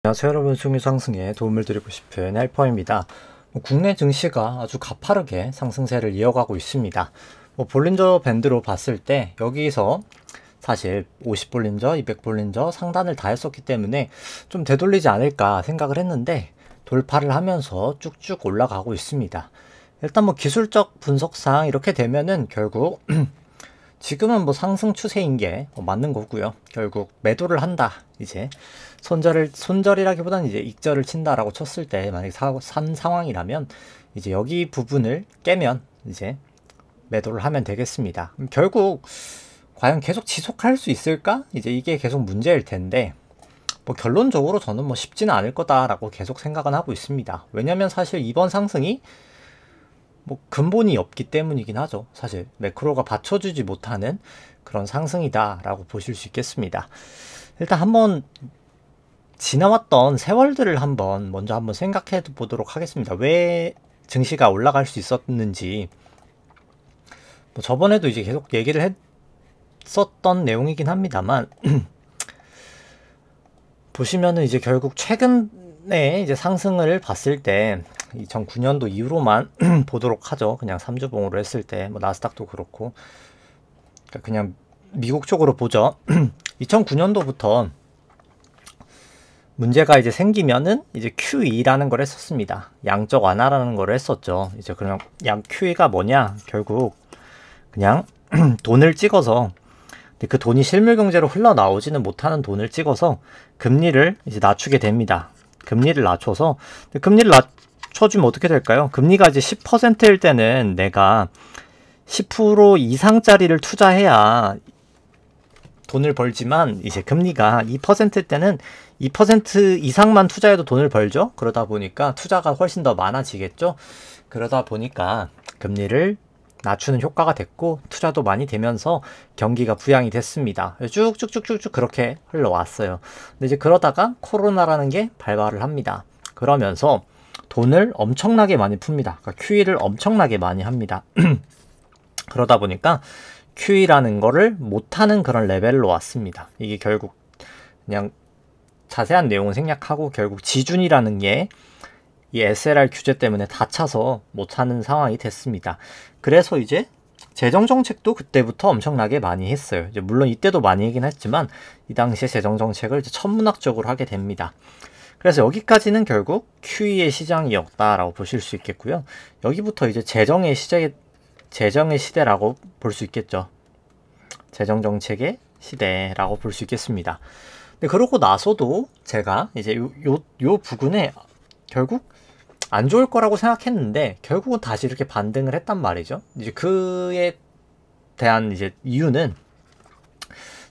안녕하세요 여러분, 수익률 상승에 도움을 드리고 싶은 헬퍼입니다. 국내 증시가 아주 가파르게 상승세를 이어가고 있습니다. 볼린저 밴드로 봤을 때 여기서 사실 50볼린저, 200볼린저 상단을 다 했었기 때문에 좀 되돌리지 않을까 생각을 했는데 돌파를 하면서 쭉쭉 올라가고 있습니다. 일단 기술적 분석상 이렇게 되면은 결국 지금은 상승 추세인 게 맞는 거고요. 결국 매도를 한다. 이제 손절이라기보다는 이제 익절을 친다라고 쳤을 때 만약에 산 상황이라면 이제 여기 부분을 깨면 이제 매도를 하면 되겠습니다. 결국 과연 계속 지속할 수 있을까? 이제 이게 계속 문제일 텐데 결론적으로 저는 쉽지는 않을 거다라고 계속 생각은 하고 있습니다. 왜냐면 사실 이번 상승이 근본이 없기 때문이긴 하죠. 사실 매크로가 받쳐주지 못하는 그런 상승이다 라고 보실 수 있겠습니다. 일단 한번 지나왔던 세월들을 먼저 한번 생각해 보도록 하겠습니다. 왜 증시가 올라갈 수 있었는지. 저번에도 이제 계속 얘기를 했었던 내용이긴 합니다만 보시면은 이제 결국 최근에 이제 상승을 봤을 때 2009년도 이후로만 보도록 하죠. 그냥 3주봉으로 했을 때 나스닥도 그렇고 그냥 미국 쪽으로 보죠. 2009년도부터 문제가 이제 생기면은 이제 QE라는 걸 했었습니다. 양적 완화라는 걸 했었죠. 이제 그냥 QE가 뭐냐? 결국 그냥 돈을 찍어서 그 돈이 실물 경제로 흘러나오지는 못하는 돈을 찍어서 금리를 이제 낮추게 됩니다. 금리를 낮춰서 금리를 낮춰주면 어떻게 될까요? 금리가 이제 10%일 때는 내가 10% 이상짜리를 투자해야 돈을 벌지만 이제 금리가 2%일 때는 2% 이상만 투자해도 돈을 벌죠. 그러다 보니까 투자가 훨씬 더 많아지겠죠. 그러다 보니까 금리를 낮추는 효과가 됐고 투자도 많이 되면서 경기가 부양이 됐습니다. 쭉쭉쭉쭉 그렇게 흘러왔어요. 근데 이제 그러다가 코로나라는 게 발발을 합니다. 그러면서 돈을 엄청나게 많이 풉니다. 그러니까 QE를 엄청나게 많이 합니다. 그러다 보니까 QE라는 거를 못하는 그런 레벨로 왔습니다. 이게 결국 그냥 자세한 내용은 생략하고 결국 지준이라는 게 이 SLR 규제 때문에 닫혀서 못하는 상황이 됐습니다. 그래서 이제 재정정책도 그때부터 엄청나게 많이 했어요. 이제 물론 이때도 많이 하긴 했지만 이 당시에 재정정책을 이제 천문학적으로 하게 됩니다. 그래서 여기까지는 결국 QE의 시장이었다라고 보실 수 있겠고요. 여기부터 이제 재정의 시대라고 볼 수 있겠죠. 재정정책의 시대라고 볼 수 있겠습니다. 근데 그러고 나서도 제가 이제 요 부근에 결국 안 좋을 거라고 생각했는데 결국은 다시 이렇게 반등을 했단 말이죠. 이제 그에 대한 이제 이유는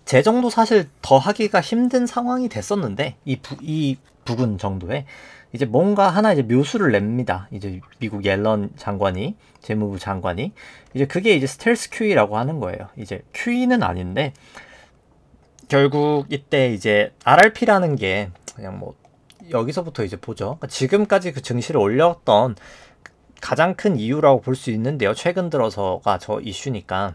재정도 사실 더 하기가 힘든 상황이 됐었는데 이 부근 정도에 이제 뭔가 하나 이제 묘수를 냅니다. 이제 미국 옐런 장관이, 재무부 장관이 이제 그게 이제 스텔스 QE라고 하는 거예요. 이제 QE는 아닌데 결국 이때 이제 RRP라는 게 그냥 여기서부터 이제 보죠. 그러니까 지금까지 그 증시를 올렸던 가장 큰 이유라고 볼 수 있는데요. 최근 들어서가 저 이슈니까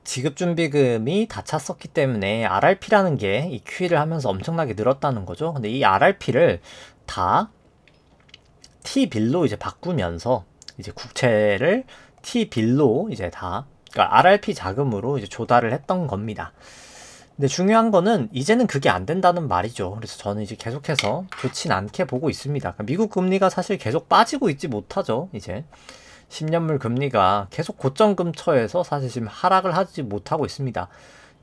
지급준비금이 다 찼었기 때문에 RRP라는 게 이 QE를 하면서 엄청나게 늘었다는 거죠. 근데 이 RRP를 다 T빌로 이제 바꾸면서 이제 국채를 T빌로 이제 그러니까 RRP 자금으로 이제 조달을 했던 겁니다. 근데 중요한 거는 이제는 그게 안 된다는 말이죠. 그래서 저는 이제 계속해서 좋진 않게 보고 있습니다. 그러니까 미국 금리가 사실 계속 빠지고 있지 못하죠. 이제 10년물 금리가 계속 고점 근처에서 사실 지금 하락을 하지 못하고 있습니다.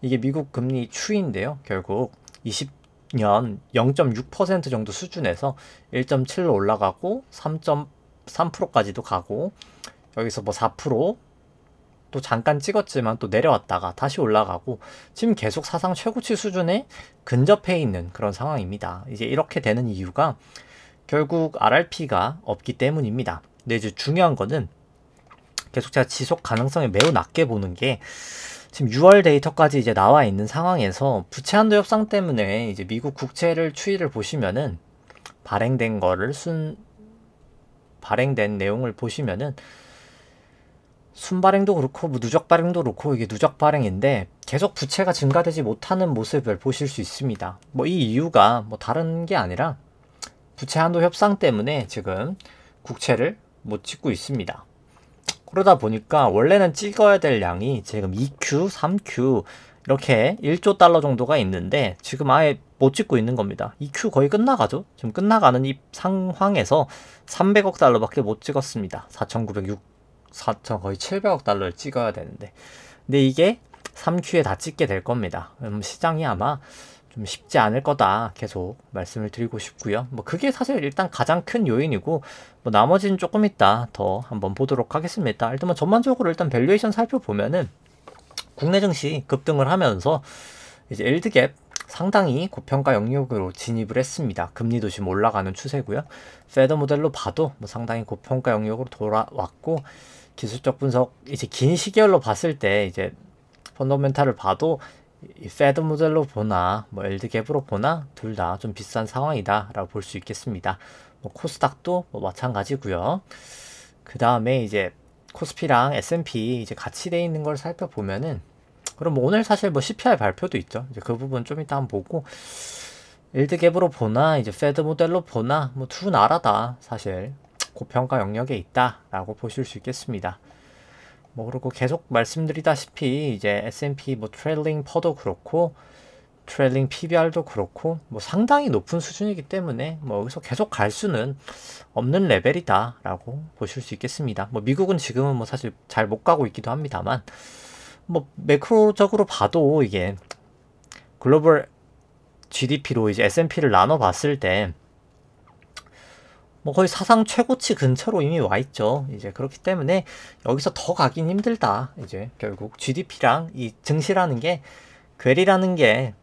이게 미국 금리 추이인데요. 결국 20년 0.6% 정도 수준에서 1.7로 올라가고 3.3%까지도 가고 여기서 4%, 또 잠깐 찍었지만 또 내려왔다가 다시 올라가고 지금 계속 사상 최고치 수준에 근접해 있는 그런 상황입니다. 이제 이렇게 되는 이유가 결국 RRP가 없기 때문입니다. 근데 이제 중요한 거는 계속 제가 지속 가능성이 매우 낮게 보는 게 지금 6월 데이터까지 이제 나와 있는 상황에서 부채 한도 협상 때문에 이제 미국 국채를 추이를 보시면은 발행된 내용을 보시면은 순발행도 그렇고 누적 발행도 그렇고 이게 누적 발행인데 계속 부채가 증가되지 못하는 모습을 보실 수 있습니다. 뭐 이 이유가 뭐 다른 게 아니라 부채 한도 협상 때문에 지금 국채를 못 찍고 있습니다. 그러다 보니까 원래는 찍어야 될 양이 지금 2Q, 3Q 이렇게 1조 달러 정도가 있는데 지금 아예 못 찍고 있는 겁니다. 2Q 거의 끝나가죠. 지금 끝나가는 이 상황에서 300억 달러밖에 못 찍었습니다. 4,906, 거의 700억 달러를 찍어야 되는데, 근데 이게 3Q에 다 찍게 될 겁니다. 시장이 아마 좀 쉽지 않을 거다 계속 말씀을 드리고 싶고요. 뭐 그게 사실 일단 가장 큰 요인이고, 뭐 나머지는 조금 이따 더 한번 보도록 하겠습니다. 일단 뭐 전반적으로 일단 밸류에이션 살펴보면은 국내 증시 급등을 하면서 이제 일드갭 상당히 고평가 영역으로 진입을 했습니다. 금리도 지금 올라가는 추세고요. 페더 모델로 봐도 뭐 상당히 고평가 영역으로 돌아왔고, 기술적 분석 이제 긴 시계열로 봤을 때 이제 펀더멘탈을 봐도 이 페드 모델로 보나 뭐 일드갭으로 보나 둘 다 좀 비싼 상황이다 라고 볼 수 있겠습니다. 뭐 코스닥도 뭐 마찬가지고요. 그 다음에 이제 코스피랑 S&P 이제 같이 돼 있는 걸 살펴보면은, 그럼 뭐 오늘 사실 뭐 CPI 발표도 있죠. 이제 그 부분 좀 이따 한번 보고, 일드갭으로 보나 이제 페드 모델로 보나 뭐 두 나라 다 사실 고평가 영역에 있다 라고 보실 수 있겠습니다. 뭐 그리고 계속 말씀드리다시피 이제 S&P 뭐 트레일링 퍼도 그렇고 트레일링 PBR도 그렇고 뭐 상당히 높은 수준이기 때문에 뭐 여기서 계속 갈 수는 없는 레벨이다 라고 보실 수 있겠습니다. 뭐 미국은 지금은 뭐 사실 잘 못 가고 있기도 합니다만, 뭐 매크로적으로 봐도 이게 글로벌 GDP로 이제 S&P를 나눠 봤을 때 뭐 거의 사상 최고치 근처로 이미 와 있죠. 이제 그렇기 때문에 여기서 더 가긴 힘들다. 이제 결국 GDP랑 이 증시라는 게, 괴리라는 게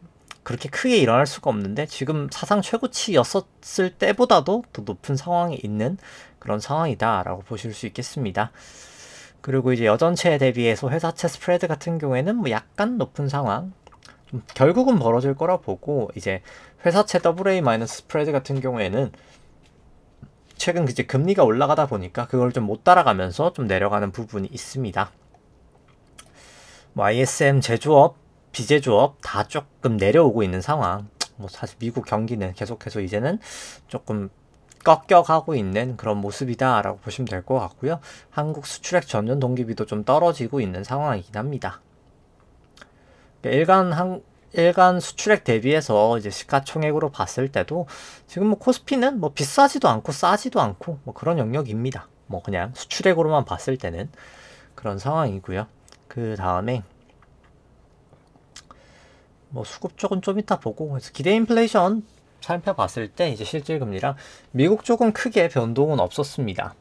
그렇게 크게 일어날 수가 없는데 지금 사상 최고치였었을 때보다도 더 높은 상황에 있는 그런 상황이다 라고 보실 수 있겠습니다. 그리고 이제 여전체 대비해서 회사채 스프레드 같은 경우에는 뭐 약간 높은 상황, 좀 결국은 벌어질 거라 보고, 이제 회사채 AA- 스프레드 같은 경우에는 최근 이제 금리가 올라가다 보니까 그걸 좀 못 따라가면서 좀 내려가는 부분이 있습니다. 뭐 ISM 제조업, 비제조업 다 조금 내려오고 있는 상황. 뭐 사실 미국 경기는 계속해서 이제는 조금 꺾여가고 있는 그런 모습이다 라고 보시면 될 것 같고요. 한국 수출액 전년 동기비도 좀 떨어지고 있는 상황이긴 합니다. 일간 수출액 대비해서 이제 시가총액으로 봤을 때도 지금 뭐 코스피는 뭐 비싸지도 않고 싸지도 않고 뭐 그런 영역입니다. 뭐 그냥 수출액으로만 봤을 때는 그런 상황이고요. 그 다음에 뭐 수급 쪽은 좀 이따 보고, 그래서 기대 인플레이션 살펴봤을 때 이제 실질금리랑 미국 쪽은 크게 변동은 없었습니다.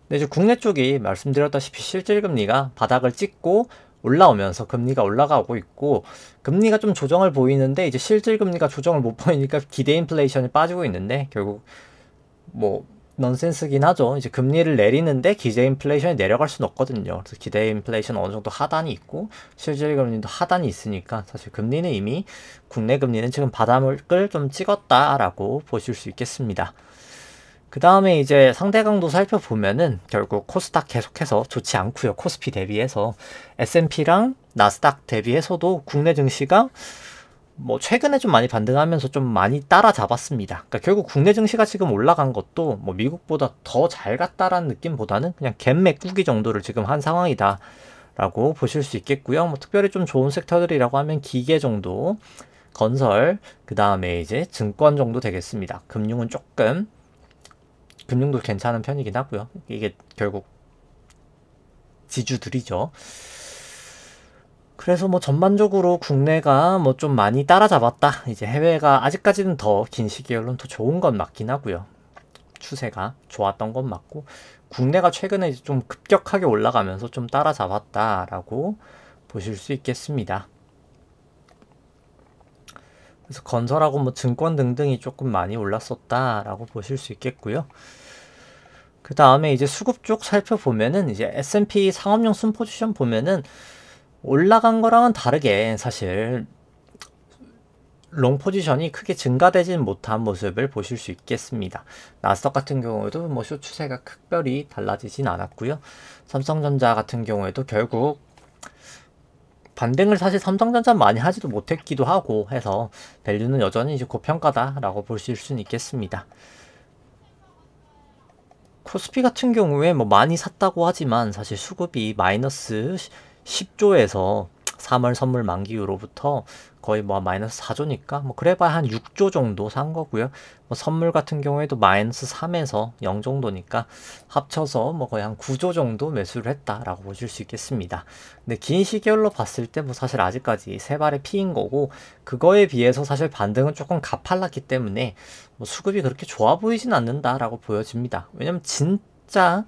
근데 이제 국내 쪽이 말씀드렸다시피 실질금리가 바닥을 찍고 올라오면서 금리가 올라가고 있고, 금리가 좀 조정을 보이는데 이제 실질금리가 조정을 못 보이니까 기대 인플레이션이 빠지고 있는데, 결국 뭐 넌센스긴 하죠. 이제 금리를 내리는데 기대 인플레이션이 내려갈 수는 없거든요. 그래서 기대 인플레이션 어느 정도 하단이 있고 실질금리도 하단이 있으니까 사실 금리는 이미, 국내 금리는 지금 바닥을 좀 찍었다라고 보실 수 있겠습니다. 그 다음에 이제 상대 강도 살펴보면은 결국 코스닥 계속해서 좋지 않고요. 코스피 대비해서 S&P랑 나스닥 대비해서도 국내 증시가 뭐 최근에 좀 많이 반등하면서 좀 많이 따라잡았습니다. 그러니까 결국 국내 증시가 지금 올라간 것도 뭐 미국보다 더 잘 갔다라는 느낌보다는 그냥 갭 메꾸기 정도를 지금 한 상황이다 라고 보실 수 있겠고요. 뭐 특별히 좀 좋은 섹터들이라고 하면 기계 정도, 건설, 그 다음에 이제 증권 정도 되겠습니다. 금융도 괜찮은 편이긴 하고요. 이게 결국 지주들이죠. 그래서 뭐 전반적으로 국내가 뭐 좀 많이 따라잡았다. 이제 해외가 아직까지는 더 긴 시기로는 더 좋은 건 맞긴 하고요. 추세가 좋았던 건 맞고, 국내가 최근에 이제 좀 급격하게 올라가면서 좀 따라잡았다라고 보실 수 있겠습니다. 그래서 건설하고 뭐 증권 등등이 조금 많이 올랐었다라고 보실 수 있겠고요. 그 다음에 이제 수급 쪽 살펴보면은 이제 S&P 상업용 순 포지션 보면은 올라간 거랑은 다르게 사실 롱 포지션이 크게 증가되진 못한 모습을 보실 수 있겠습니다. 나스닥 같은 경우에도 뭐 숏 추세가 특별히 달라지진 않았고요. 삼성전자 같은 경우에도 결국 반등을 사실 삼성전자 많이 하지도 못했기도 하고 해서 밸류는 여전히 이제 고평가다라고 보실 수는 있겠습니다. 코스피 같은 경우에 뭐 많이 샀다고 하지만 사실 수급이 마이너스 10조에서 3월 선물 만기 후로부터 거의 뭐 마이너스 4조니까 뭐 그래봐야 한 6조 정도 산 거고요. 뭐 선물 같은 경우에도 마이너스 3에서 0 정도니까 합쳐서 뭐 거의 한 9조 정도 매수를 했다라고 보실 수 있겠습니다. 근데 긴 시계열로 봤을 때 뭐 사실 아직까지 세 발의 피인 거고 그거에 비해서 사실 반등은 조금 가팔랐기 때문에 뭐 수급이 그렇게 좋아 보이진 않는다라고 보여집니다. 왜냐면 진짜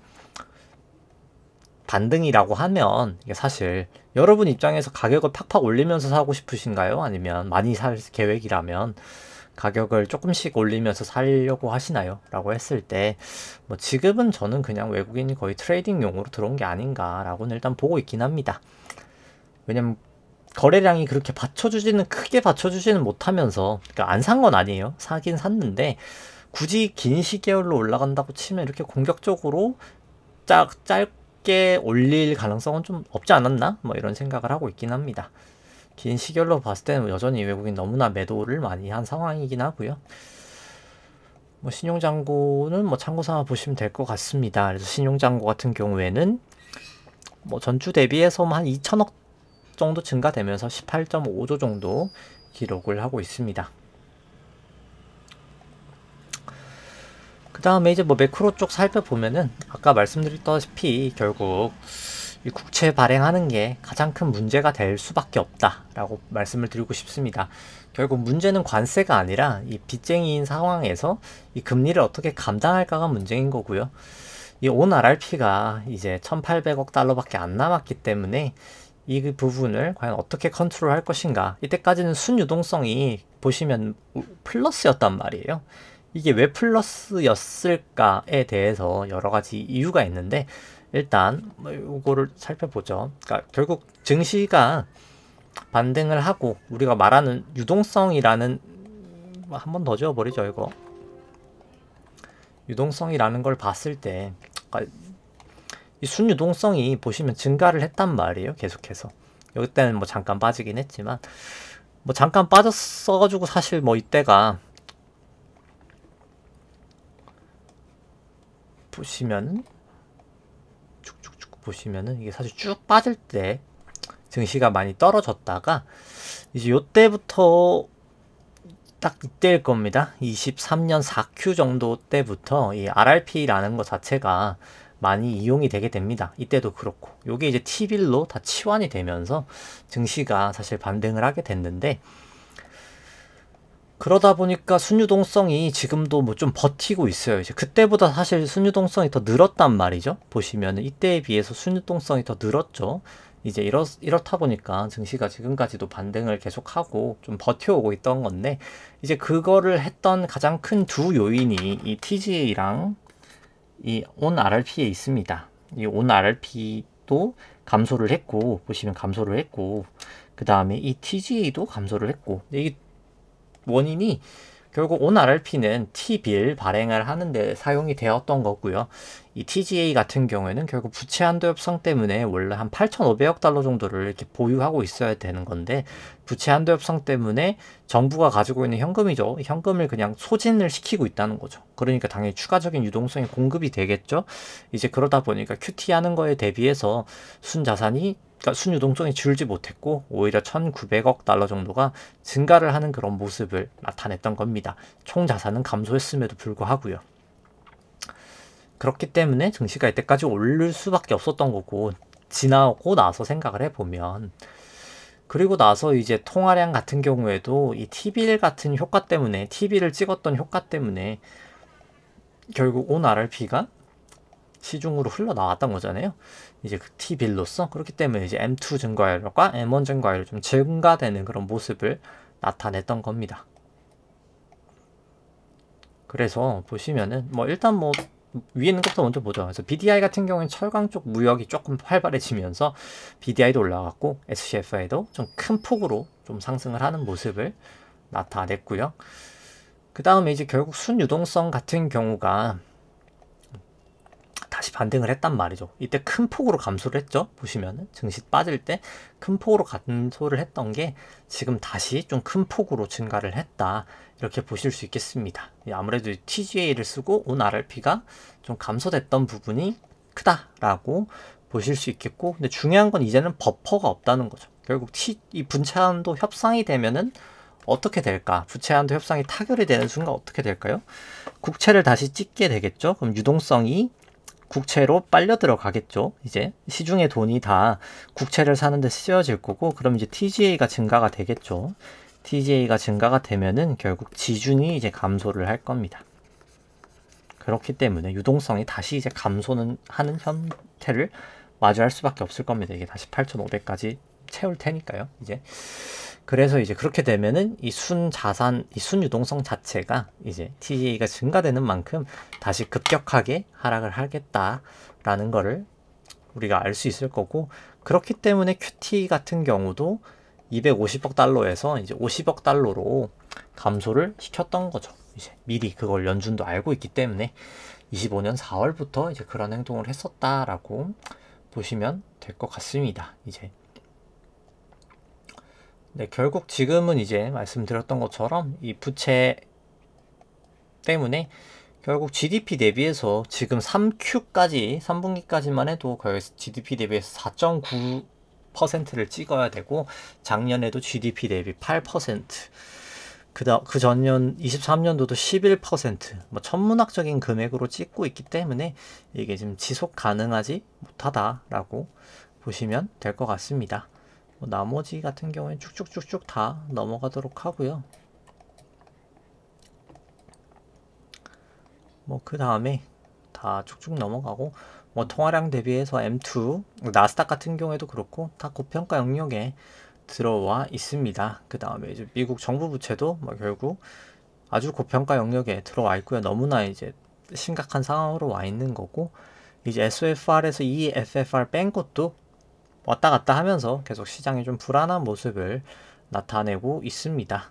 반등이라고 하면 이게 사실 여러분 입장에서 가격을 팍팍 올리면서 사고 싶으신가요? 아니면 많이 살 계획이라면 가격을 조금씩 올리면서 살려고 하시나요? 라고 했을 때 뭐 지금은 저는 그냥 외국인이 거의 트레이딩용으로 들어온 게 아닌가라고는 일단 보고 있긴 합니다. 왜냐면 거래량이 그렇게 크게 받쳐주지는 못하면서 그러니까 안 산 건 아니에요. 사긴 샀는데 굳이 긴 시계열로 올라간다고 치면 이렇게 공격적으로 짧게 올릴 가능성은 좀 없지 않았나? 뭐 이런 생각을 하고 있긴 합니다. 긴 시결로 봤을 때는 여전히 외국인 너무나 매도를 많이 한 상황이긴 하고요. 뭐 신용잔고는 뭐 참고 삼아 보시면 될 것 같습니다. 그래서 신용잔고 같은 경우에는 뭐 전주 대비해서 한 2천억 정도 증가되면서 18.5조 정도 기록을 하고 있습니다. 그 다음에 이제 뭐 매크로 쪽 살펴보면은 아까 말씀드렸다시피 결국 이 국채 발행하는 게 가장 큰 문제가 될 수밖에 없다라고 말씀을 드리고 싶습니다. 결국 문제는 관세가 아니라 이 빚쟁이인 상황에서 이 금리를 어떻게 감당할까가 문제인 거고요. 이 온 RRP가 이제 1,800억 달러밖에 안 남았기 때문에 이 부분을 과연 어떻게 컨트롤할 것인가. 이때까지는 순유동성이 보시면 플러스였단 말이에요. 이게 왜 플러스였을까에 대해서 여러 가지 이유가 있는데 일단 뭐 이거를 살펴보죠. 그러니까 결국 증시가 반등을 하고 우리가 말하는 유동성이라는 한 번 더 지워버리죠. 이거 유동성이라는 걸 봤을 때 그러니까 이 순유동성이 보시면 증가를 했단 말이에요. 계속해서 여기 때는 뭐 잠깐 빠지긴 했지만 뭐 잠깐 빠졌어가지고 사실 뭐 이때가 보시면은 쭉쭉쭉 보시면은 이게 사실 쭉 빠질 때 증시가 많이 떨어졌다가 이제 요때부터 딱 이때일 겁니다. 23년 4Q 정도 때부터 이 RRP라는 것 자체가 많이 이용이 되게 됩니다. 이때도 그렇고 요게 이제 T빌로 다 치환이 되면서 증시가 사실 반등을 하게 됐는데 그러다 보니까 순유동성이 지금도 뭐 좀 버티고 있어요. 이제 그때보다 사실 순유동성이 더 늘었단 말이죠. 보시면은 이때에 비해서 순유동성이 더 늘었죠. 이제 이렇다 보니까 증시가 지금까지도 반등을 계속하고 좀 버텨오고 있던 건데 이제 그거를 했던 가장 큰 두 요인이 이 TGA랑 이 온 RRP에 있습니다. 이 온 RRP도 감소를 했고 보시면 감소를 했고 그 다음에 이 TGA도 감소를 했고 이게 원인이 결국 온 RRP는 T빌 발행을 하는데 사용이 되었던 거고요. 이 TGA 같은 경우에는 결국 부채 한도 협상 때문에 원래 한 8,500억 달러 정도를 이렇게 보유하고 있어야 되는 건데 부채 한도 협상 때문에 정부가 가지고 있는 현금이죠. 현금을 그냥 소진을 시키고 있다는 거죠. 그러니까 당연히 추가적인 유동성이 공급이 되겠죠. 이제 그러다 보니까 QT 하는 거에 대비해서 순자산이 그러니까 순유동성이 줄지 못했고 오히려 1,900억 달러 정도가 증가를 하는 그런 모습을 나타냈던 겁니다. 총 자산은 감소했음에도 불구하고요. 그렇기 때문에 증시가 이때까지 오를 수밖에 없었던 거고 지나고 나서 생각을 해보면 그리고 나서 이제 통화량 같은 경우에도 이 T빌 같은 효과 때문에 T빌을 찍었던 효과 때문에 결국 온 RRP가 시중으로 흘러나왔던 거잖아요. 이제 그 T빌로서 그렇기 때문에 이제 M2 증가율과 M1 증가율이 좀 증가되는 그런 모습을 나타냈던 겁니다. 그래서 보시면은 뭐 일단 뭐 위에 있는 것부터 먼저 보죠. 그래서 BDI 같은 경우는 철강 쪽 무역이 조금 활발해지면서 BDI도 올라갔고 SCFI도 좀 큰 폭으로 좀 상승을 하는 모습을 나타냈고요. 그 다음에 이제 결국 순유동성 같은 경우가 다시 반등을 했단 말이죠. 이때 큰 폭으로 감소를 했죠. 보시면은 증시 빠질 때 큰 폭으로 감소를 했던 게 지금 다시 좀 큰 폭으로 증가를 했다. 이렇게 보실 수 있겠습니다. 아무래도 TGA를 쓰고 온 RRP가 좀 감소됐던 부분이 크다라고 보실 수 있겠고, 근데 중요한 건 이제는 버퍼가 없다는 거죠. 결국 이 분차한도 협상이 되면은 어떻게 될까? 부채한도 협상이 타결이 되는 순간 어떻게 될까요? 국채를 다시 찍게 되겠죠? 그럼 유동성이 국채로 빨려 들어가겠죠? 이제 시중의 돈이 다 국채를 사는데 쓰여질 거고, 그럼 이제 TGA가 증가가 되겠죠? TGA가 증가가 되면은 결국 지준이 이제 감소를 할 겁니다. 그렇기 때문에 유동성이 다시 이제 감소는 하는 형태를 마주할 수밖에 없을 겁니다. 이게 다시 8,500까지 채울 테니까요. 이제 그래서 이제 그렇게 되면은 이 순자산, 이 순유동성 자체가 이제 TGA가 증가되는 만큼 다시 급격하게 하락을 하겠다라는 거를 우리가 알 수 있을 거고, 그렇기 때문에 QT 같은 경우도 250억 달러에서 이제 50억 달러로 감소를 시켰던 거죠. 이제 미리 그걸 연준도 알고 있기 때문에 25년 4월부터 이제 그런 행동을 했었다라고 보시면 될 것 같습니다. 이제 네, 결국 지금은 이제 말씀드렸던 것처럼 이 부채 때문에 결국 GDP 대비해서 지금 3Q까지 3분기까지만 해도 거의 GDP 대비해서 4.9%를 찍어야 되고, 작년에도 GDP 대비 8%, 그 전년 23년도도 11%, 뭐 천문학적인 금액으로 찍고 있기 때문에 이게 지금 지속 가능하지 못하다라고 보시면 될 것 같습니다. 뭐 나머지 같은 경우엔 쭉쭉쭉쭉 다 넘어가도록 하고요. 뭐 그 다음에 다 쭉쭉 넘어가고, 뭐 통화량 대비해서 M2, 나스닥 같은 경우에도 그렇고 다 고평가 영역에 들어와 있습니다. 그 다음에 이제 미국 정부 부채도 뭐 결국 아주 고평가 영역에 들어와 있고요. 너무나 이제 심각한 상황으로 와 있는 거고, 이제 SOFR에서 EFFR 뺀 것도 왔다 갔다 하면서 계속 시장이 좀 불안한 모습을 나타내고 있습니다.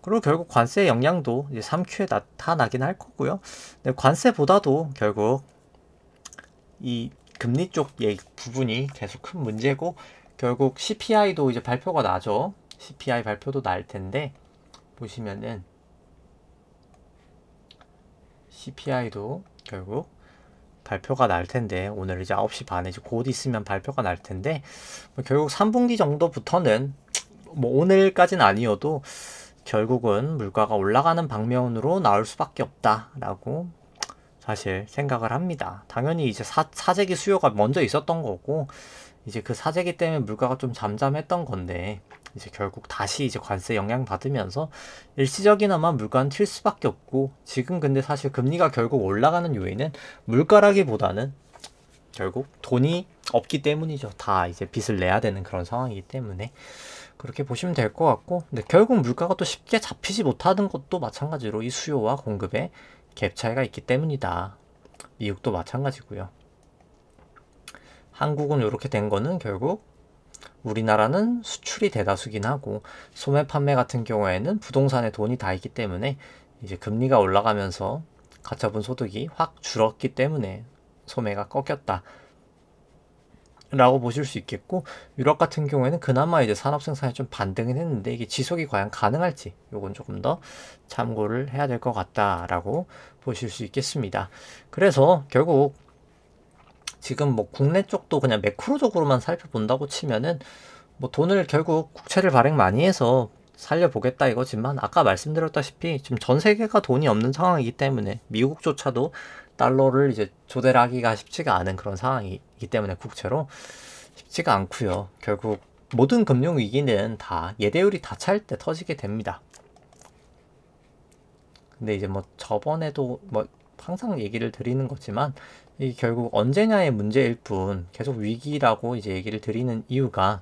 그리고 결국 관세 영향도 이제 3Q에 나타나긴 할 거고요. 근데 관세보다도 결국 이 금리 쪽 부분이 계속 큰 문제고, 결국 CPI도 이제 발표가 나죠. CPI 발표도 날 텐데, 보시면은 CPI도 결국 발표가 날 텐데, 오늘 이제 9시 반에 이제 곧 있으면 발표가 날 텐데, 뭐 결국 3분기 정도부터는 뭐 오늘까지는 아니어도 결국은 물가가 올라가는 방면으로 나올 수밖에 없다라고 사실 생각을 합니다. 당연히 이제 사재기 수요가 먼저 있었던 거고, 이제 그 사재기 때문에 물가가 좀 잠잠했던 건데, 이제 결국 다시 이제 관세 영향 받으면서 일시적이나마 물가는 튈 수밖에 없고, 지금 근데 사실 금리가 결국 올라가는 요인은 물가라기보다는 결국 돈이 없기 때문이죠. 다 이제 빚을 내야 되는 그런 상황이기 때문에 그렇게 보시면 될 것 같고, 근데 결국 물가가 또 쉽게 잡히지 못하는 것도 마찬가지로 이 수요와 공급의 갭 차이가 있기 때문이다. 미국도 마찬가지고요. 한국은 이렇게 된 거는 결국 우리나라는 수출이 대다수긴 하고, 소매 판매 같은 경우에는 부동산에 돈이 다 있기 때문에 이제 금리가 올라가면서 가처분 소득이 확 줄었기 때문에 소매가 꺾였다 라고 보실 수 있겠고, 유럽 같은 경우에는 그나마 이제 산업 생산이 좀 반등은 했는데, 이게 지속이 과연 가능할지 요건 조금 더 참고를 해야 될 것 같다라고 보실 수 있겠습니다. 그래서 결국 지금 뭐 국내 쪽도 그냥 매크로적으로만 살펴본다고 치면은 뭐 돈을 결국 국채를 발행 많이 해서 살려보겠다 이거지만, 아까 말씀드렸다시피 지금 전 세계가 돈이 없는 상황이기 때문에 미국조차도 달러를 이제 조달을 하기가 쉽지가 않은 그런 상황이기 때문에 국채로 쉽지가 않고요. 결국 모든 금융 위기는 다 예대율이 다 차일 때 터지게 됩니다. 근데 이제 뭐 저번에도 뭐 항상 얘기를 드리는 거지만, 이 결국 언제냐의 문제일 뿐, 계속 위기라고 이제 얘기를 드리는 이유가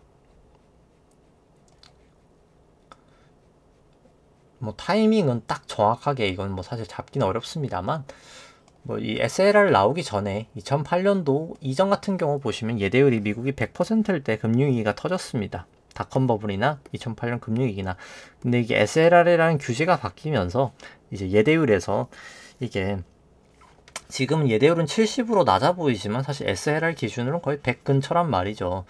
뭐 타이밍은 딱 정확하게 이건 뭐 사실 잡기는 어렵습니다만, 뭐 이 SLR 나오기 전에 2008년도 이전 같은 경우 보시면 예대율이 미국이 100%일 때 금융위기가 터졌습니다. 닷컴 버블이나 2008년 금융위기나. 근데 이게 SLR이라는 규제가 바뀌면서 이제 예대율에서 이게 지금은 예대율은 70으로 낮아 보이지만 사실 SLR 기준으로는 거의 100 근처란 말이죠.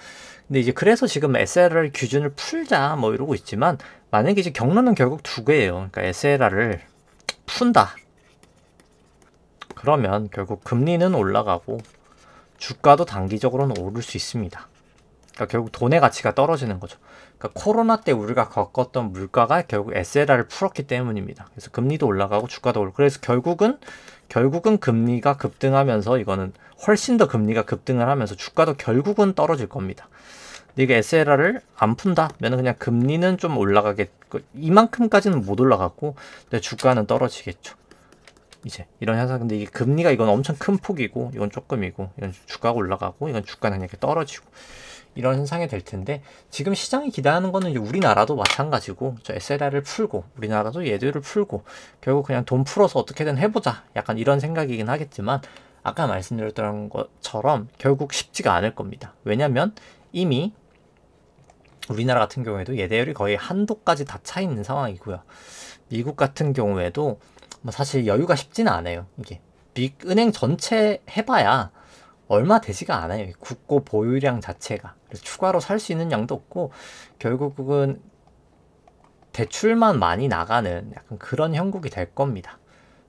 근데 이제 그래서 지금 SLR 기준을 풀자 뭐 이러고 있지만, 만약에 이제 경로는 결국 두 개예요. 그러니까 SLR을 푼다. 그러면 결국 금리는 올라가고 주가도 단기적으로는 오를 수 있습니다. 그러니까 결국 돈의 가치가 떨어지는 거죠. 그러니까 코로나 때 우리가 겪었던 물가가 결국 SLR을 풀었기 때문입니다. 그래서 금리도 올라가고 주가도 오르고, 그래서 결국은 금리가 급등하면서, 이거는 훨씬 더 금리가 급등을 하면서 주가도 결국은 떨어질 겁니다. 근데 이게 SLR을 안 푼다면 그냥 금리는 좀 올라가겠고, 이만큼까지는 못 올라갔고, 근데 주가는 떨어지겠죠. 이제 이런 현상. 근데 이게 금리가, 이건 엄청 큰 폭이고 이건 조금이고, 이건 주가가 올라가고 이건 주가는 이렇게 떨어지고, 이런 현상이 될 텐데, 지금 시장이 기대하는 거는 이제 우리나라도 마찬가지고, 저 SLR을 풀고 우리나라도 예대율을 풀고 결국 그냥 돈 풀어서 어떻게든 해보자, 약간 이런 생각이긴 하겠지만, 아까 말씀드렸던 것처럼 결국 쉽지가 않을 겁니다. 왜냐면 이미 우리나라 같은 경우에도 예대율이 거의 한도까지 다 차 있는 상황이고요. 미국 같은 경우에도 뭐 사실 여유가 쉽지는 않아요. 이게 은행 전체 해봐야 얼마 되지가 않아요. 국고 보유량 자체가. 그래서 추가로 살 수 있는 양도 없고, 결국은 대출만 많이 나가는 약간 그런 형국이 될 겁니다.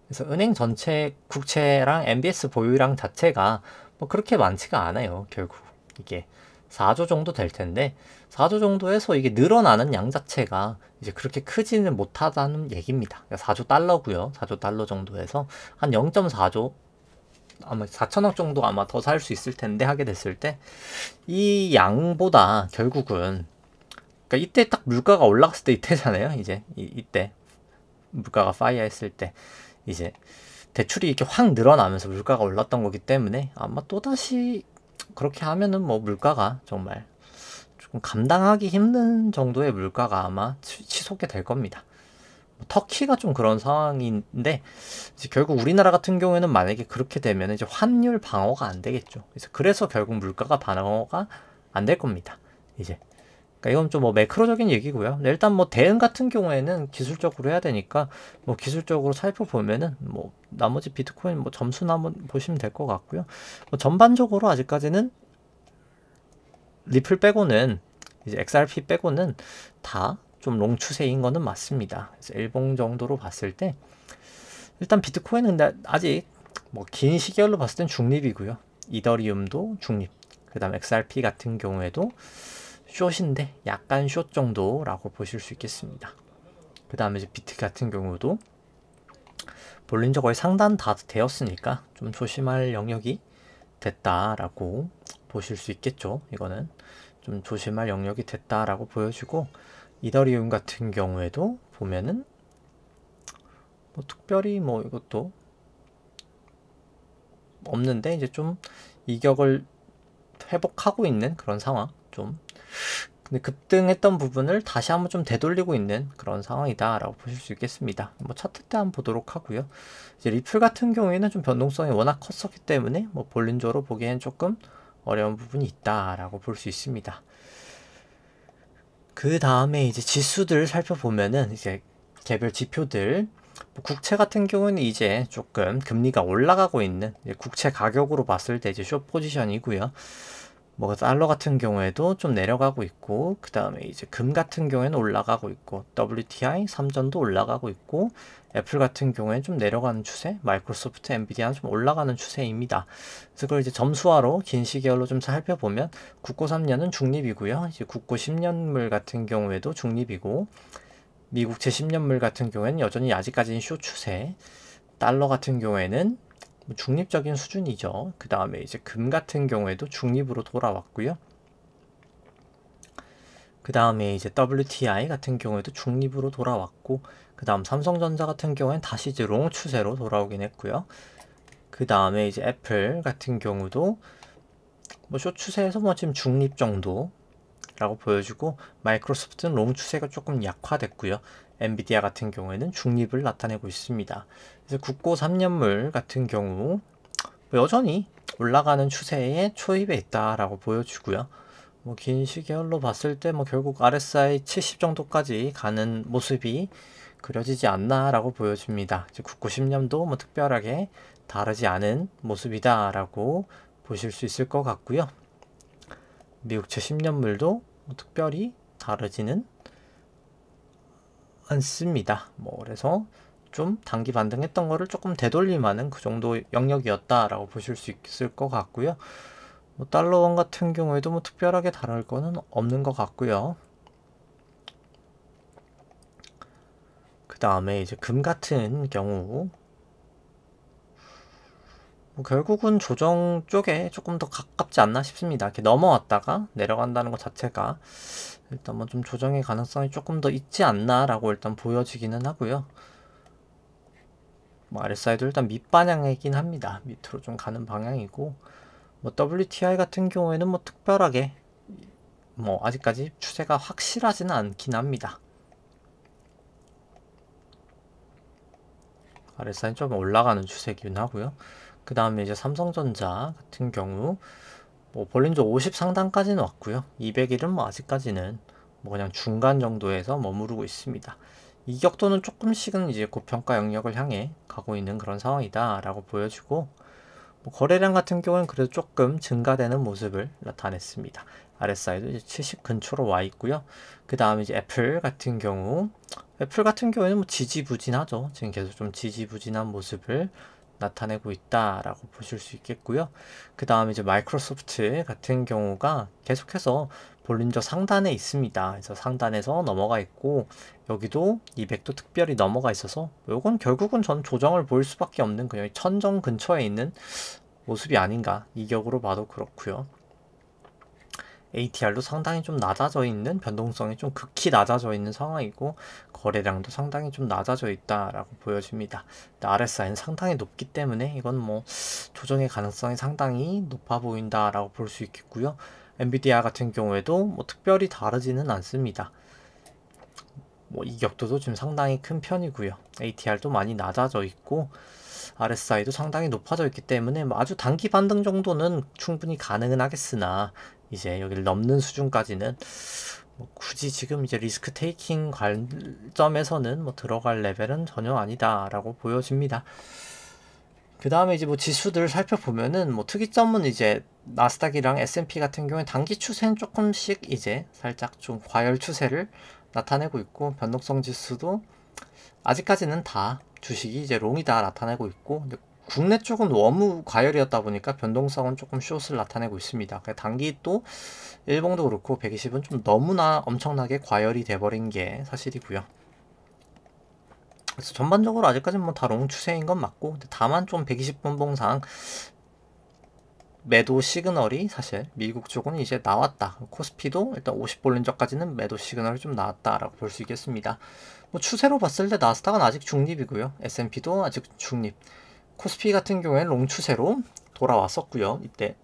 그래서 은행 전체 국채랑 MBS 보유량 자체가 뭐 그렇게 많지가 않아요. 결국 이게 4조 정도 될 텐데, 4조 정도에서 이게 늘어나는 양 자체가 이제 그렇게 크지는 못하다는 얘기입니다. 4조 달러고요. 4조 달러 정도에서 한 0.4조, 아마 4천억 정도 아마 더 살 수 있을 텐데, 하게 됐을 때 이 양보다 결국은, 그러니까 이때 딱 물가가 올라갔을 때 이때잖아요. 이제 이때 물가가 파이어 했을 때 이제 대출이 이렇게 확 늘어나면서 물가가 올랐던 거기 때문에, 아마 또다시 그렇게 하면은 뭐 물가가 정말 조금 감당하기 힘든 정도의 물가가 아마 치솟게 될 겁니다. 터키가 좀 그런 상황인데, 이제 결국 우리나라 같은 경우에는 만약에 그렇게 되면 이제 환율 방어가 안 되겠죠. 그래서 결국 물가가 방어가 안 될 겁니다. 이제 그러니까 이건 좀 뭐 매크로적인 얘기고요. 일단 뭐 대응 같은 경우에는 기술적으로 해야 되니까, 뭐 기술적으로 살펴보면은 뭐 나머지 비트코인 뭐 점수나 한번 보시면 될 것 같고요. 뭐 전반적으로 아직까지는 리플 빼고는, 이제 XRP 빼고는 다 좀 롱 추세인 거는 맞습니다. 그래서 일봉 정도로 봤을 때 일단 비트코인은 근데 아직 뭐 긴 시계열로 봤을 땐 중립이고요. 이더리움도 중립. 그 다음 XRP 같은 경우에도 숏인데 약간 숏 정도라고 보실 수 있겠습니다. 그 다음에 이제 비트 같은 경우도 볼린저 거의 상단 다 되었으니까 좀 조심할 영역이 됐다라고 보실 수 있겠죠. 이거는 좀 조심할 영역이 됐다라고 보여주고, 이더리움 같은 경우에도 보면은 뭐 특별히 뭐 이것도 없는데, 이제 좀 이격을 회복하고 있는 그런 상황. 좀 근데 급등했던 부분을 다시 한번 좀 되돌리고 있는 그런 상황이다 라고 보실 수 있겠습니다. 뭐 차트 때 한번 보도록 하고요. 이제 리플 같은 경우에는 좀 변동성이 워낙 컸었기 때문에 뭐 볼린저로 보기엔 조금 어려운 부분이 있다 라고 볼 수 있습니다. 그 다음에 이제 지수들 살펴보면은, 이제 개별 지표들, 뭐 국채 같은 경우는 이제 조금 금리가 올라가고 있는, 이제 국채 가격으로 봤을 때 이제 숏 포지션이고요. 뭐 달러 같은 경우에도 좀 내려가고 있고, 그 다음에 이제 금 같은 경우에는 올라가고 있고, WTI 3전도 올라가고 있고, 애플 같은 경우에는 좀 내려가는 추세, 마이크로소프트, 엔비디아는 좀 올라가는 추세입니다. 그래서 그걸 이제 점수화로 긴 시계열로 좀 살펴보면, 국고 3년은 중립이고요. 이제 국고 10년물 같은 경우에도 중립이고, 미국채 10년물 같은 경우에는 여전히 아직까지는 숏 추세, 달러 같은 경우에는 중립적인 수준이죠. 그 다음에 이제 금 같은 경우에도 중립으로 돌아왔고요. 그 다음에 이제 WTI 같은 경우에도 중립으로 돌아왔고, 그 다음 삼성전자 같은 경우에는 다시 이제 롱 추세로 돌아오긴 했고요. 그 다음에 이제 애플 같은 경우도 뭐 숏 추세에서 뭐 지금 중립 정도라고 보여주고, 마이크로소프트는 롱 추세가 조금 약화됐고요. 엔비디아 같은 경우에는 중립을 나타내고 있습니다. 그래서 국고 3년물 같은 경우 여전히 올라가는 추세에 초입에 있다라고 보여주고요. 뭐 긴 시계열로 봤을 때 뭐 결국 RSI 70 정도까지 가는 모습이 그려지지 않나라고 보여집니다. 이제 9910년도 뭐 특별하게 다르지 않은 모습이다라고 보실 수 있을 것 같고요. 미국채 10년물도 뭐 특별히 다르지는 않습니다. 뭐 그래서 좀 단기 반등했던 거를 조금 되돌림하는 그 정도 영역이었다라고 보실 수 있을 것 같고요. 뭐 달러원 같은 경우에도 뭐 특별하게 다를 거는 없는 것 같고요. 그 다음에 이제 금 같은 경우 뭐 결국은 조정 쪽에 조금 더 가깝지 않나 싶습니다. 이렇게 넘어왔다가 내려간다는 것 자체가 일단 뭐 좀 조정의 가능성이 조금 더 있지 않나라고 일단 보여지기는 하고요. 뭐 RSI도 일단 밑방향이긴 합니다. 밑으로 좀 가는 방향이고, 뭐 WTI 같은 경우에는 뭐 특별하게 뭐 아직까지 추세가 확실하지는 않긴 합니다. RSI는 좀 올라가는 추세이긴 하고요. 그 다음에 이제 삼성전자 같은 경우 뭐 볼린저 50 상단까지는 왔고요. 200일은 뭐 아직까지는 뭐 그냥 중간 정도에서 머무르고 있습니다. 이격도는 조금씩은 이제 고평가 영역을 향해 가고 있는 그런 상황이다 라고 보여지고, 뭐 거래량 같은 경우는 그래도 조금 증가되는 모습을 나타냈습니다. RSI도 이제 70 근처로 와 있고요. 그 다음에 이제 애플 같은 경우에는 뭐 지지부진하죠. 지금 계속 좀 지지부진한 모습을 나타내고 있다라고 보실 수 있겠고요. 그 다음에 이제 마이크로소프트 같은 경우가 계속해서 볼린저 상단에 있습니다. 그래서 상단에서 넘어가 있고, 여기도 200도 특별히 넘어가 있어서 요건 결국은 전 조정을 보일 수밖에 없는 그냥 천정 근처에 있는 모습이 아닌가, 이격으로 봐도 그렇고요. ATR도 상당히 좀 낮아져 있는, 변동성이 좀 극히 낮아져 있는 상황이고, 거래량도 상당히 좀 낮아져 있다라고 보여집니다. RSI는 상당히 높기 때문에 이건 뭐 조정의 가능성이 상당히 높아 보인다라고 볼 수 있겠고요. 엔비디아 같은 경우에도 뭐 특별히 다르지는 않습니다. 뭐 이격도도 지금 상당히 큰 편이고요. ATR도 많이 낮아져 있고, RSI도 상당히 높아져 있기 때문에 뭐 아주 단기 반등 정도는 충분히 가능은 하겠으나, 이제 여기를 넘는 수준까지는 뭐 굳이 지금 이제 리스크 테이킹 관점에서는 뭐 들어갈 레벨은 전혀 아니다라고 보여집니다. 그 다음에 이제 뭐 지수들 살펴보면은 뭐 특이점은 이제 나스닥이랑 S&P 같은 경우에 단기 추세는 조금씩 이제 살짝 좀 과열 추세를 나타내고 있고, 변동성 지수도 아직까지는 다 주식이 이제 롱이다 나타내고 있고, 근데 국내 쪽은 너무 과열이었다 보니까 변동성은 조금 숏을 나타내고 있습니다. 단기 또 일봉도 그렇고 120은 좀 너무나 엄청나게 과열이 돼버린 게 사실이고요. 그래서 전반적으로 아직까지는 뭐 다 롱 추세인 건 맞고, 근데 다만 좀 120분봉상 매도 시그널이 사실 미국 쪽은 이제 나왔다. 코스피도 일단 50 볼린저까지는 매도 시그널이 좀 나왔다라고 볼 수 있겠습니다. 뭐 추세로 봤을 때 나스닥은 아직 중립이고요. S&P도 아직 중립. 코스피 같은 경우에는 롱 추세로 돌아왔었고요. 이때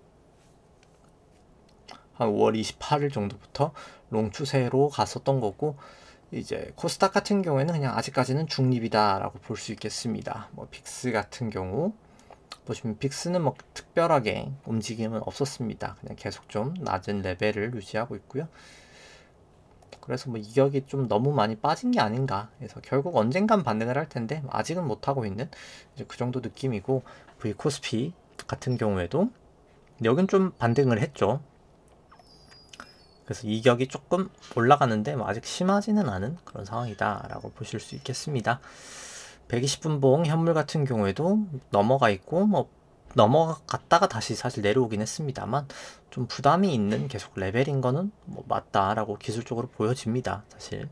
한 5월 28일 정도부터 롱 추세로 갔었던 거고, 이제 코스닥 같은 경우에는 그냥 아직까지는 중립이다라고 볼 수 있겠습니다. 뭐 빅스 같은 경우 보시면 빅스는 뭐 특별하게 움직임은 없었습니다. 그냥 계속 좀 낮은 레벨을 유지하고 있고요. 그래서 뭐 이격이 좀 너무 많이 빠진 게 아닌가 해서 결국 언젠간 반등을 할 텐데 아직은 못하고 있는 이제 그 정도 느낌이고, V 코스피 같은 경우에도 여긴 좀 반등을 했죠. 그래서 이격이 조금 올라가는데 뭐 아직 심하지는 않은 그런 상황이다 라고 보실 수 있겠습니다. 120분봉 현물 같은 경우에도 넘어가 있고, 뭐 넘어갔다가 다시 사실 내려오긴 했습니다만 좀 부담이 있는 계속 레벨인 거는 뭐 맞다라고 기술적으로 보여집니다. 사실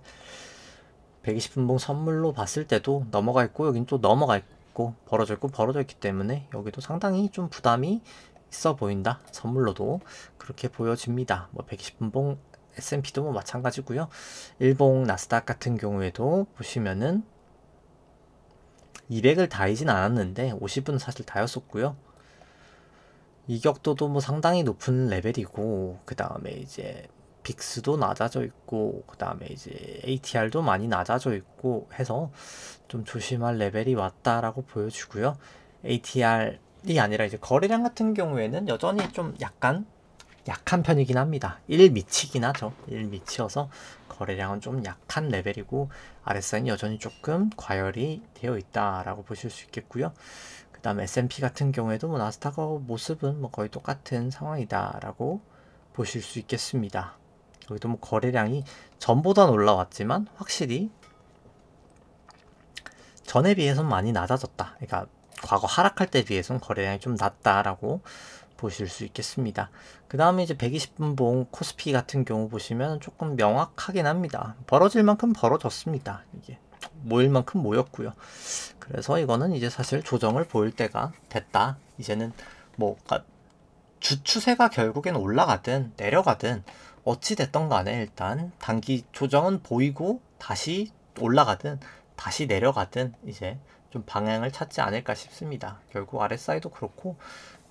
120분봉 선물로 봤을 때도 넘어가 있고, 여긴 또 넘어가 있고 벌어져 있고 벌어져 있기 때문에 여기도 상당히 좀 부담이 있어 보인다. 선물로도 그렇게 보여집니다. 뭐 120분봉 S&P도 뭐 마찬가지고요. 일봉 나스닥 같은 경우에도 보시면은 200을 다이진 않았는데 50은 사실 다였었고요. 이격도도 뭐 상당히 높은 레벨이고, 그 다음에 이제 빅스도 낮아져 있고, 그 다음에 이제 ATR도 많이 낮아져 있고 해서 좀 조심할 레벨이 왔다라고 보여주고요. ATR이 아니라 이제 거래량 같은 경우에는 여전히 좀 약간 약한 편이긴 합니다. 1미치긴 하죠. 1미치여서 거래량은 좀 약한 레벨이고 RSI는 여전히 조금 과열이 되어 있다라고 보실 수 있겠고요. 그 다음 S&P 같은 경우에도 뭐 나스닥 모습은 뭐 거의 똑같은 상황이다라고 보실 수 있겠습니다. 여기도 뭐 거래량이 전보다는 올라왔지만 확실히 전에 비해서는 많이 낮아졌다. 그러니까 과거 하락할 때 비해서는 거래량이 좀 낮다라고 보실 수 있겠습니다. 그 다음에 이제 120분봉 코스피 같은 경우 보시면 조금 명확하긴 합니다. 벌어질 만큼 벌어졌습니다. 이게 모일 만큼 모였고요. 그래서 이거는 이제 사실 조정을 보일 때가 됐다. 이제는 뭐 주 추세가 결국엔 올라가든 내려가든 어찌 됐던 간에 일단 단기 조정은 보이고 다시 올라가든 다시 내려가든 이제 좀 방향을 찾지 않을까 싶습니다. 결국 RSI도 그렇고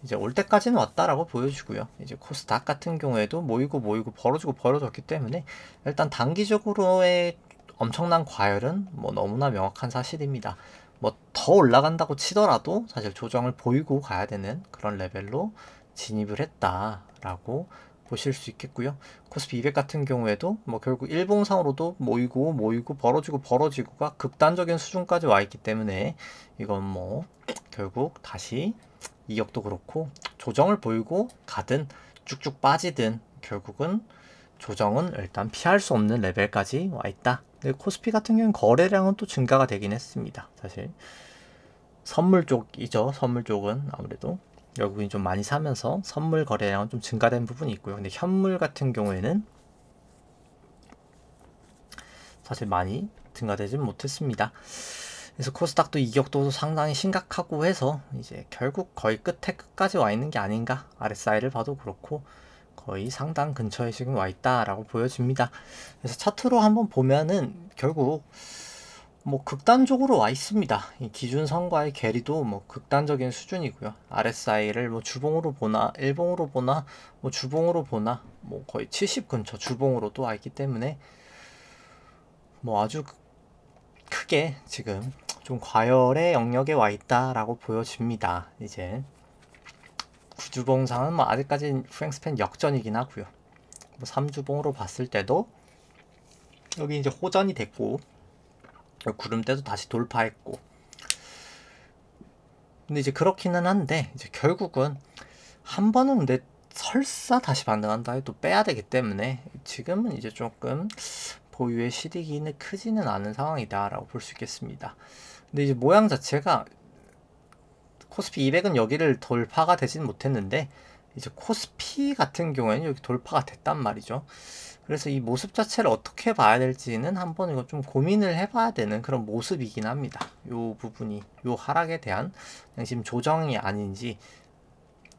이제 올 때까지는 왔다라고 보여주고요. 이제 코스닥 같은 경우에도 모이고 벌어지고 벌어졌기 때문에 일단 단기적으로의 엄청난 과열은 뭐 너무나 명확한 사실입니다. 뭐 더 올라간다고 치더라도 사실 조정을 보이고 가야 되는 그런 레벨로 진입을 했다라고 보실 수 있겠고요. 코스피 200 같은 경우에도 뭐 결국 일봉상으로도 모이고 벌어지고가 극단적인 수준까지 와 있기 때문에 이건 뭐 결국 다시 이격도 그렇고 조정을 보이고 가든 쭉쭉 빠지든 결국은 조정은 일단 피할 수 없는 레벨까지 와 있다. 근데 코스피 같은 경우는 거래량은 또 증가가 되긴 했습니다. 사실 선물 쪽이죠. 선물 쪽은 아무래도 외국인이 좀 많이 사면서 선물 거래량은 좀 증가된 부분이 있고요. 근데 현물 같은 경우에는 사실 많이 증가되진 못했습니다. 그래서 코스닥도 이격도 상당히 심각하고 해서 이제 결국 거의 끝에 끝까지 와 있는 게 아닌가. RSI를 봐도 그렇고 거의 상당 근처에 지금 와 있다라고 보여집니다. 그래서 차트로 한번 보면은 결국 뭐 극단적으로 와 있습니다. 이 기준선과의 괴리도 뭐 극단적인 수준이고요. RSI를 뭐 주봉으로 보나 일봉으로 보나 뭐 주봉으로 보나 뭐 거의 70 근처 주봉으로도 와 있기 때문에 뭐 아주 크게 지금 좀 과열의 영역에 와 있다라고 보여집니다. 이제 구주봉상은 뭐 아직까지 프랭스팬 역전이긴 하고요. 뭐 3주봉으로 봤을 때도 여기 이제 호전이 됐고 구름대도 다시 돌파했고 근데 이제 그렇기는 한데 이제 결국은 한 번은 근데 설사 다시 반등한다 해도 빼야 되기 때문에 지금은 이제 조금 보유의 실익이 크지는 않은 상황이다 라고 볼 수 있겠습니다. 근데 이제 모양 자체가 코스피 200은 여기를 돌파가 되진 못했는데 이제 코스피 같은 경우에는 여기 돌파가 됐단 말이죠. 그래서 이 모습 자체를 어떻게 봐야 될지는 한번 이거 좀 고민을 해봐야 되는 그런 모습이긴 합니다. 요 부분이 요 하락에 대한 지금 조정이 아닌지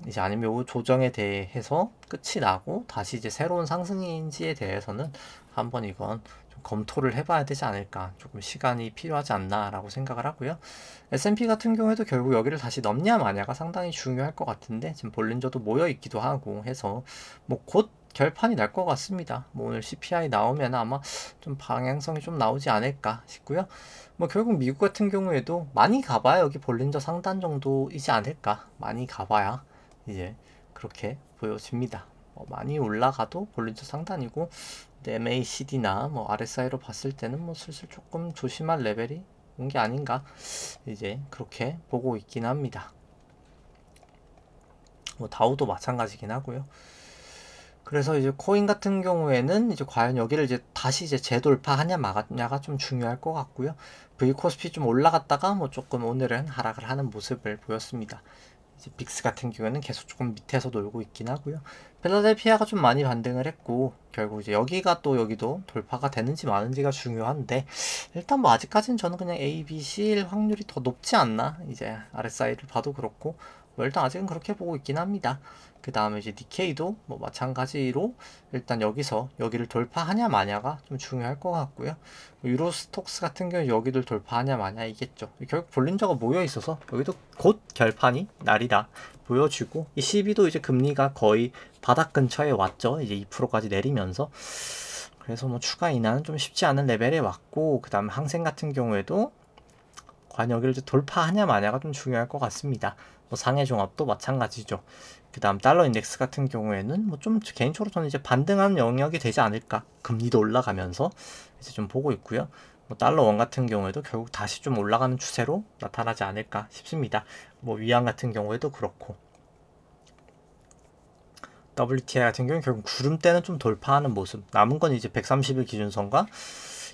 이제 아니면 요 조정에 대해서 끝이 나고 다시 이제 새로운 상승인지에 대해서는 한번 이건 좀 검토를 해봐야 되지 않을까. 조금 시간이 필요하지 않나라고 생각을 하고요. S&P 같은 경우에도 결국 여기를 다시 넘냐 마냐가 상당히 중요할 것 같은데 지금 볼린저도 모여 있기도 하고 해서 뭐 곧 결판이 날 것 같습니다. 뭐 오늘 CPI 나오면 아마 좀 방향성이 좀 나오지 않을까 싶고요. 뭐 결국 미국 같은 경우에도 많이 가봐야 여기 볼린저 상단 정도이지 않을까. 많이 가봐야 이제 그렇게 보여집니다. 많이 올라가도 볼린저 상단이고 MACD나 뭐 RSI로 봤을 때는 뭐 슬슬 조금 조심할 레벨이 온 게 아닌가 이제 그렇게 보고 있긴 합니다. 뭐 다우도 마찬가지긴 하고요. 그래서 이제 코인 같은 경우에는 이제 과연 여기를 이제 다시 이제 재돌파하냐 마냐가 좀 중요할 것 같고요. V 코스피 좀 올라갔다가 뭐 조금 오늘은 하락을 하는 모습을 보였습니다. 이제 빅스 같은 경우에는 계속 조금 밑에서 놀고 있긴 하고요. 필라델피아가 좀 많이 반등을 했고 결국 이제 여기가 또 여기도 돌파가 되는지 마는지가 중요한데 일단 뭐 아직까지는 저는 그냥 A, B, C일 확률이 더 높지 않나 이제 RSI를 봐도 그렇고 뭐 일단 아직은 그렇게 보고 있긴 합니다. 그 다음에 이제 니케이도 뭐 마찬가지로 일단 여기서 여기를 돌파하냐 마냐가 좀 중요할 것 같고요. 유로스톡스 같은 경우 여기를 돌파하냐 마냐이겠죠. 결국 볼린저가 모여 있어서 여기도 곧 결판이 날이다 보여주고 이 12도 이제 금리가 거의 바닥 근처에 왔죠. 이제 2%까지 내리면서 그래서 뭐 추가 인하는 좀 쉽지 않은 레벨에 왔고 그 다음에 항생 같은 경우에도 과연 여기를 이제 돌파하냐 마냐가 좀 중요할 것 같습니다. 뭐 상해 종합도 마찬가지죠. 그 다음 달러 인덱스 같은 경우에는 뭐 좀 개인적으로 저는 이제 반등하는 영역이 되지 않을까, 금리도 올라가면서 이제 좀 보고 있고요. 뭐 달러 원 같은 경우에도 결국 다시 좀 올라가는 추세로 나타나지 않을까 싶습니다. 뭐 위안 같은 경우에도 그렇고, WTI 같은 경우는 결국 구름대는 좀 돌파하는 모습, 남은 건 이제 130일 기준선과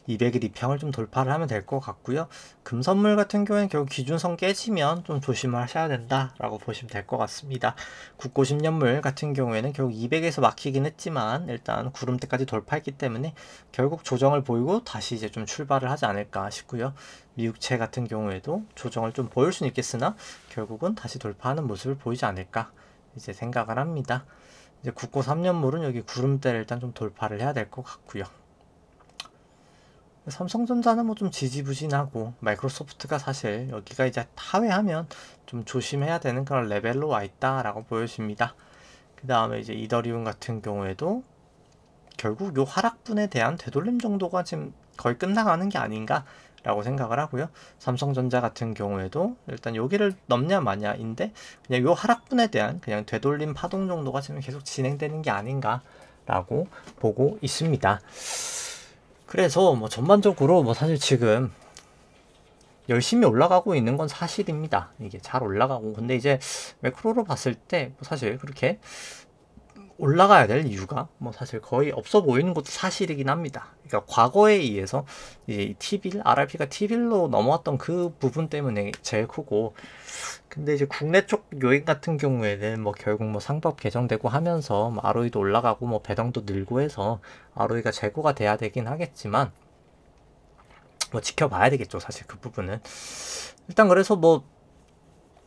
200일 이평을 좀 돌파를 하면 될 것 같고요. 금선물 같은 경우에는 결국 기준선 깨지면 좀 조심을 하셔야 된다라고 보시면 될 것 같습니다. 국고 10년물 같은 경우에는 결국 200에서 막히긴 했지만 일단 구름대까지 돌파했기 때문에 결국 조정을 보이고 다시 이제 좀 출발을 하지 않을까 싶고요. 미국채 같은 경우에도 조정을 좀 보일 수는 있겠으나 결국은 다시 돌파하는 모습을 보이지 않을까 이제 생각을 합니다. 이제 국고 3년물은 여기 구름대를 일단 좀 돌파를 해야 될 것 같고요. 삼성전자는 뭐 좀 지지부진하고, 마이크로소프트가 사실 여기가 이제 하회하면 좀 조심해야 되는 그런 레벨로 와 있다라고 보여집니다. 그 다음에 이제 이더리움 같은 경우에도 결국 요 하락분에 대한 되돌림 정도가 지금 거의 끝나가는 게 아닌가 라고 생각을 하고요. 삼성전자 같은 경우에도 일단 여기를 넘냐 마냐인데 그냥 요 하락분에 대한 그냥 되돌림 파동 정도가 지금 계속 진행되는 게 아닌가 라고 보고 있습니다. 그래서 뭐 전반적으로 뭐 사실 지금 열심히 올라가고 있는 건 사실입니다. 이게 잘 올라가고, 근데 이제 매크로로 봤을 때 뭐 사실 그렇게 올라가야 될 이유가 뭐 사실 거의 없어 보이는 것도 사실이긴 합니다. 그러니까 과거에 의해서 이제 T빌, RRP가 T빌로 넘어왔던 그 부분 때문에 제일 크고, 근데 이제 국내 쪽 요인 같은 경우에는 뭐 결국 뭐 상법 개정되고 하면서 뭐 ROE도 올라가고 뭐 배당도 늘고 해서 ROE가 제고가 돼야 되긴 하겠지만 뭐 지켜봐야 되겠죠, 사실 그 부분은. 일단 그래서 뭐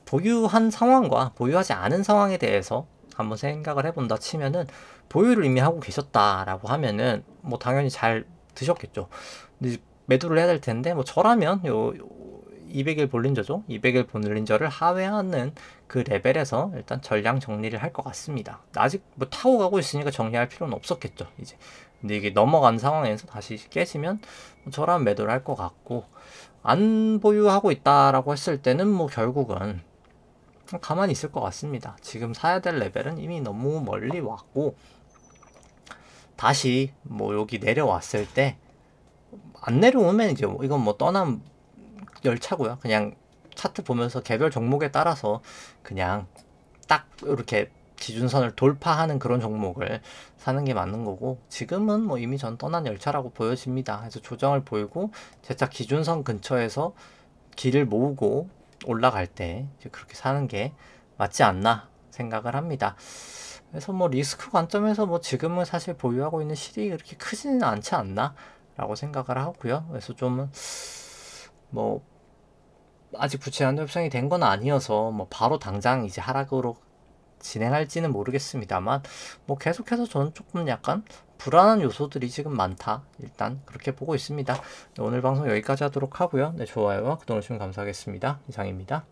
보유한 상황과 보유하지 않은 상황에 대해서 한번 생각을 해본다 치면은, 보유를 이미 하고 계셨다라고 하면은 뭐 당연히 잘 드셨겠죠. 근데 매도를 해야 될 텐데, 뭐 저라면 요 200일 볼린저죠. 200일 볼린저를 하회하는 그 레벨에서 일단 전량 정리를 할 것 같습니다. 아직 뭐 타고 가고 있으니까 정리할 필요는 없었겠죠, 이제. 근데 이게 넘어간 상황에서 다시 깨지면 저라면 매도를 할 것 같고, 안 보유하고 있다라고 했을 때는 뭐 결국은 가만히 있을 것 같습니다. 지금 사야 될 레벨은 이미 너무 멀리 왔고, 다시 뭐 여기 내려왔을 때 안 내려오면 이제 이건 뭐 떠난 열차고요. 그냥 차트 보면서 개별 종목에 따라서 그냥 딱 이렇게 기준선을 돌파하는 그런 종목을 사는 게 맞는 거고, 지금은 뭐 이미 전 떠난 열차라고 보여집니다. 그래서 조정을 보이고 재차 기준선 근처에서 길을 모으고 올라갈 때 이제 그렇게 사는 게 맞지 않나 생각을 합니다. 그래서 뭐 리스크 관점에서 뭐 지금은 사실 보유하고 있는 실이 그렇게 크지는 않지 않나 라고 생각을 하고요. 그래서 좀 뭐 아직 부채 한도 협상이 된 건 아니어서 뭐 바로 당장 이제 하락으로 진행할지는 모르겠습니다만, 뭐 계속해서 저는 조금 약간 불안한 요소들이 지금 많다, 일단 그렇게 보고 있습니다. 오늘 방송 여기까지 하도록 하고요. 네, 좋아요와 구독을 주시면 감사하겠습니다. 이상입니다.